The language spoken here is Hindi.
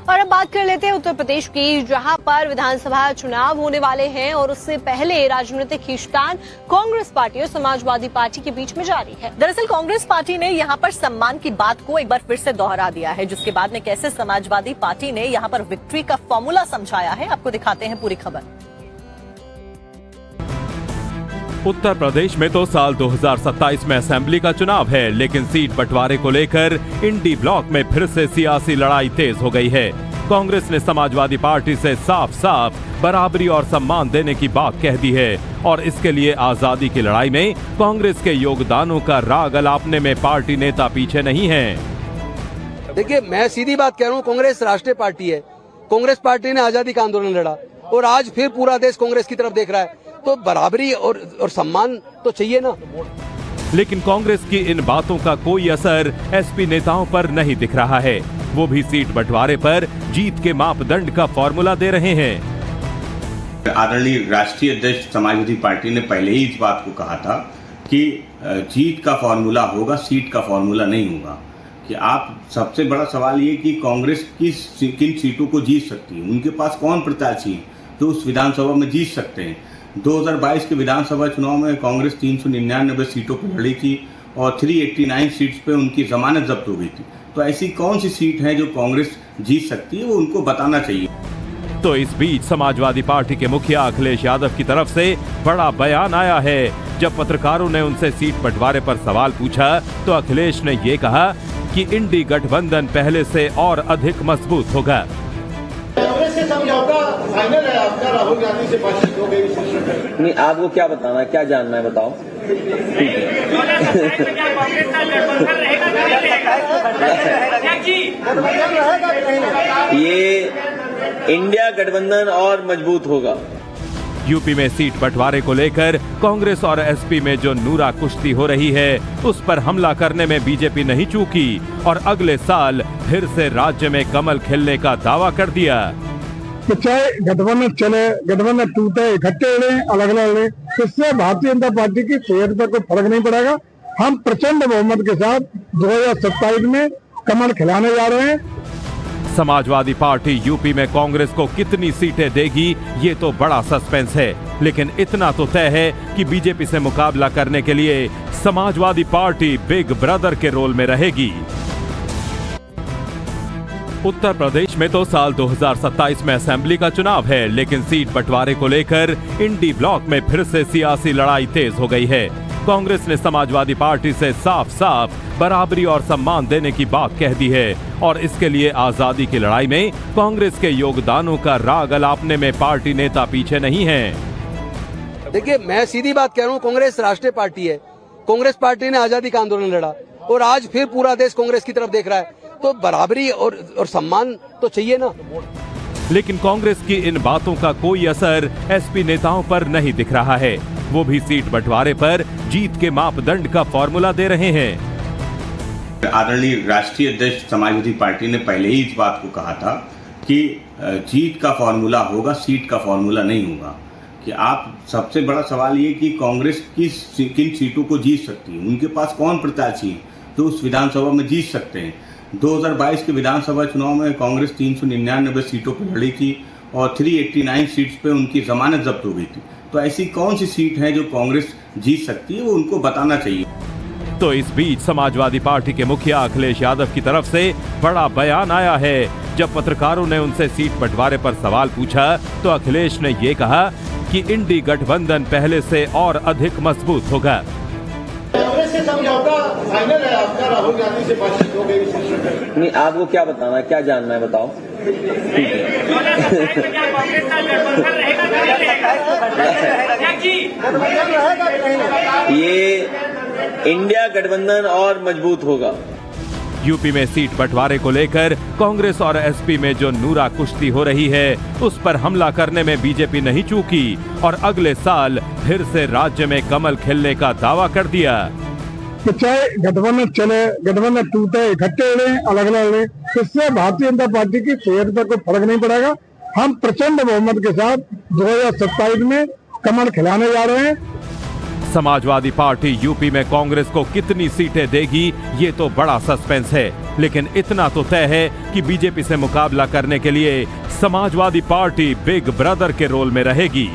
और अब बात कर लेते हैं उत्तर प्रदेश की, जहां पर विधानसभा चुनाव होने वाले हैं और उससे पहले राजनीतिक खींचतान कांग्रेस पार्टी और समाजवादी पार्टी के बीच में जारी है। दरअसल कांग्रेस पार्टी ने यहां पर सम्मान की बात को एक बार फिर से दोहरा दिया है, जिसके बाद में कैसे समाजवादी पार्टी ने यहां पर विक्ट्री का फॉर्मूला समझाया है, आपको दिखाते हैं पूरी खबर। उत्तर प्रदेश में तो साल 2027 में असेंबली का चुनाव है, लेकिन सीट बंटवारे को लेकर इंडी ब्लॉक में फिर से सियासी लड़ाई तेज हो गई है। कांग्रेस ने समाजवादी पार्टी से साफ साफ बराबरी और सम्मान देने की बात कह दी है और इसके लिए आजादी की लड़ाई में कांग्रेस के योगदानों का राग अलापने में पार्टी नेता पीछे नहीं है। देखिए, मैं सीधी बात कह रहा हूँ, कांग्रेस राष्ट्रीय पार्टी है। कांग्रेस पार्टी ने आजादी का आंदोलन लड़ा और आज फिर पूरा देश कांग्रेस की तरफ देख रहा है, तो बराबरी और सम्मान तो चाहिए ना। लेकिन कांग्रेस की इन बातों का कोई असर एसपी नेताओं पर नहीं दिख रहा है। वो भी सीट बंटवारे पर जीत के मापदंड का फॉर्मूला दे रहे हैं। आदरणीय राष्ट्रीय अध्यक्ष समाजवादी पार्टी ने पहले ही इस बात को कहा था कि जीत का फॉर्मूला होगा, सीट का फॉर्मूला नहीं होगा। कि आप सबसे बड़ा सवाल ये कि कांग्रेस किन सीटों को जीत सकती है, उनके पास कौन प्रत्याशी जो उस विधानसभा में जीत सकते हैं। 2022 के विधानसभा चुनाव में कांग्रेस 399 सीटों पर लड़ी थी और 389 सीट्स पे उनकी जमानत जब्त हो गई थी। तो ऐसी कौन सी सीट है जो कांग्रेस जीत सकती है, वो उनको बताना चाहिए। तो इस बीच समाजवादी पार्टी के मुखिया अखिलेश यादव की तरफ से बड़ा बयान आया है। जब पत्रकारों ने उनसे सीट बंटवारे पर सवाल पूछा तो अखिलेश ने ये कहा कि इंडी गठबंधन पहले से और अधिक मजबूत होगा। कांग्रेस से समझौता फाइनल है आपका, राहुल गांधी से बातचीत हो गई। नहीं, आपको क्या बताना है, क्या जानना है, बताओ। ये इंडिया गठबंधन और मजबूत होगा। यूपी में सीट बंटवारे को लेकर कांग्रेस और एसपी में जो नूरा कुश्ती हो रही है, उस पर हमला करने में बीजेपी नहीं चूकी और अगले साल फिर से राज्य में कमल खिलने का दावा कर दिया। तो चाहे गठबंधन चले, गठबंधन टूटे, इकट्ठे लड़े, अलग अलग लड़े, इससे भारतीय जनता पार्टी की सेहत पर कोई फर्क नहीं पड़ेगा। हम प्रचंड बहुमत के साथ 2027 में कमल खिलाने जा रहे हैं। समाजवादी पार्टी यूपी में कांग्रेस को कितनी सीटें देगी, ये तो बड़ा सस्पेंस है, लेकिन इतना तो तय है कि बीजेपी से मुकाबला करने के लिए समाजवादी पार्टी बिग ब्रदर के रोल में रहेगी। उत्तर प्रदेश में तो साल 2027 में असेंबली का चुनाव है, लेकिन सीट बंटवारे को लेकर इंडी ब्लॉक में फिर से सियासी लड़ाई तेज हो गई है। कांग्रेस ने समाजवादी पार्टी से साफ साफ बराबरी और सम्मान देने की बात कह दी है और इसके लिए आजादी की लड़ाई में कांग्रेस के योगदानों का राग अलापने में पार्टी नेता पीछे नहीं है। देखिए, मैं सीधी बात कह रहा हूँ, कांग्रेस राष्ट्रीय पार्टी है। कांग्रेस पार्टी ने आजादी का आंदोलन लड़ा और आज फिर पूरा देश कांग्रेस की तरफ देख रहा है, तो बराबरी और सम्मान तो चाहिए ना। लेकिन कांग्रेस की इन बातों का कोई असर एसपी नेताओं पर नहीं दिख रहा है। वो भी सीट बंटवारे पर जीत के मापदंड का फॉर्मूला दे रहे हैं। आदरणीय राष्ट्रीय अध्यक्ष समाजवादी पार्टी ने पहले ही इस बात को कहा था कि जीत का फॉर्मूला होगा, सीट का फॉर्मूला नहीं होगा। कि आप सबसे बड़ा सवाल ये कि कांग्रेस किन सीटों को जीत सकती है, उनके पास कौन प्रत्याशी जो उस विधानसभा में जीत सकते हैं। 2022 के विधानसभा चुनाव में कांग्रेस 399 सीटों पर लड़ी थी और 389 सीट्स पे उनकी जमानत जब्त हो गई थी। तो ऐसी कौन सी सीट है जो कांग्रेस जीत सकती है, वो उनको बताना चाहिए। तो इस बीच समाजवादी पार्टी के मुखिया अखिलेश यादव की तरफ से बड़ा बयान आया है। जब पत्रकारों ने उनसे सीट बंटवारे पर सवाल पूछा तो अखिलेश ने ये कहा कि इंडी गठबंधन पहले से और अधिक मजबूत होगा। कांग्रेस से समझौता फाइनल है आपका, राहुल गांधी से बातचीत हो गई। नहीं, आपको क्या बताना है, क्या जानना है, बताओ। ये इंडिया गठबंधन और मजबूत होगा। यूपी में सीट बंटवारे को लेकर कांग्रेस और एसपी में जो नूरा कुश्ती हो रही है, उस पर हमला करने में बीजेपी नहीं चूकी और अगले साल फिर से राज्य में कमल खिलने का दावा कर दिया। तो चाहे गठबंधन चले, गठबंधन टूटे, इकट्ठे लड़े, अलग अलग लड़े, इससे भारतीय जनता पार्टी की सेहत पर कोई फर्क नहीं पड़ेगा। हम प्रचंड बहुमत के साथ 2027 में कमल खिलाने जा रहे हैं। समाजवादी पार्टी यूपी में कांग्रेस को कितनी सीटें देगी ये तो बड़ा सस्पेंस है, लेकिन इतना तो तय है कि बीजेपी से मुकाबला करने के लिए समाजवादी पार्टी बिग ब्रदर के रोल में रहेगी।